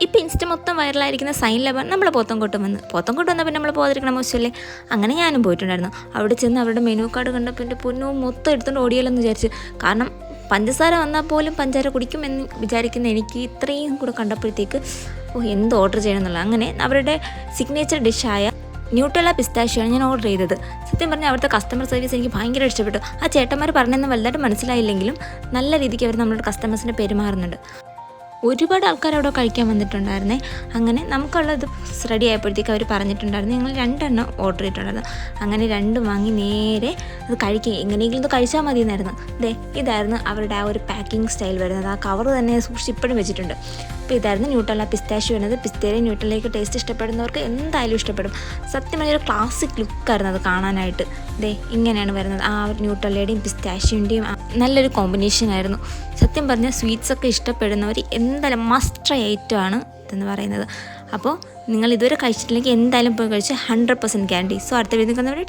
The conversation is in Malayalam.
ഇപ്പോൾ ഇൻസ്റ്റ മൊത്തം വൈറലായിരിക്കുന്ന സൈൻ ലബൻ നമ്മളെ പോത്തൻകോട്ടും വന്നാൽ പിന്നെ നമ്മൾ പോകാതിരിക്കണം മോശമല്ലേ. അങ്ങനെ ഞാനും പോയിട്ടുണ്ടായിരുന്നു. അവിടെ ചെന്ന് അവരുടെ മെനു കാർഡ് കണ്ടപ്പോൾ എൻ്റെ പൊന്നോ മൊത്തം എടുത്തുകൊണ്ട് ഓടിയാലെന്ന് വിചാരിച്ച്. കാരണം പഞ്ചസാര വന്നാൽ പോലും പഞ്ചാര കുടിക്കുമെന്ന് വിചാരിക്കുന്ന എനിക്ക് ഇത്രയും കൂടെ കണ്ടപ്പോഴത്തേക്ക് എന്ത് ഓർഡർ ചെയ്യണം എന്നുള്ളത്. അങ്ങനെ അവരുടെ സിഗ്നേച്ചർ ഡിഷായ ന്യൂട്ടെല്ല പിസ്താഷ്യാണ് ഞാൻ ഓർഡർ ചെയ്തത്. സത്യം പറഞ്ഞാൽ അവിടുത്തെ കസ്റ്റമർ സർവീസ് എനിക്ക് ഭയങ്കര ഇഷ്ടപ്പെട്ടു. ആ ചേട്ടന്മാർ പറഞ്ഞതെന്ന് വലുതായിട്ട് മനസ്സിലായില്ലെങ്കിലും നല്ല രീതിക്ക് അവർ നമ്മുടെ കസ്റ്റമേഴ്സിനെ പെരുമാറുന്നുണ്ട്. ഒരുപാട് ആൾക്കാർ അവിടെ കഴിക്കാൻ വന്നിട്ടുണ്ടായിരുന്നേ. അങ്ങനെ നമുക്കുള്ളത് റെഡി ആയപ്പോഴത്തേക്ക് അവർ പറഞ്ഞിട്ടുണ്ടായിരുന്നു ഞങ്ങൾ 2 എണ്ണം ഓർഡർ ചെയ്തിട്ടുണ്ടായിരുന്നു. അങ്ങനെ 2 വാങ്ങി നേരെ അത് കഴിക്കുക, എങ്ങനെയെങ്കിലും ഇത് കഴിച്ചാൽ മതി എന്നായിരുന്നു. ഇതായിരുന്നു അവരുടെ ആ ഒരു പാക്കിംഗ് സ്റ്റൈൽ വരുന്നത്. ആ കവർ തന്നെ സൂക്ഷിച്ച് ഇപ്പോഴും വെച്ചിട്ടുണ്ട്. അപ്പോൾ ഇതായിരുന്നു ന്യൂട്ടെല്ല പിസ്താഷ്യോ വരുന്നത്. പിസ്തയിലെ ന്യൂട്ടെല്ലയ്ക്ക് ടേസ്റ്റ് ഇഷ്ടപ്പെടുന്നവർക്ക് എന്തായാലും ഇഷ്ടപ്പെടും. സത്യം പറഞ്ഞ ഒരു ക്ലാസിക് ലുക്കായിരുന്നു അത് കാണാനായിട്ട്. ഇങ്ങനെയാണ് വരുന്നത്. ആ ഒരു ന്യൂട്ടെല്ലയുടെയും പിസ്താഷ്യോൻ്റെയും നല്ലൊരു കോമ്പിനേഷൻ ആയിരുന്നു. സത്യം പറഞ്ഞാൽ സ്വീറ്റ്സൊക്കെ ഇഷ്ടപ്പെടുന്നവർ എന്തായാലും മസ്റ്റ് ട്രൈ ഐറ്റമാണ് ഇതെന്ന് പറയുന്നത്. അപ്പോൾ നിങ്ങൾ ഇതുവരെ കഴിച്ചിട്ടില്ലെങ്കിൽ എന്തായാലും പോയി കഴിച്ച് 100% ഗ്യാരണ്ടി. സോ അടുത്ത വീഡിയോ കാണുന്നവരെ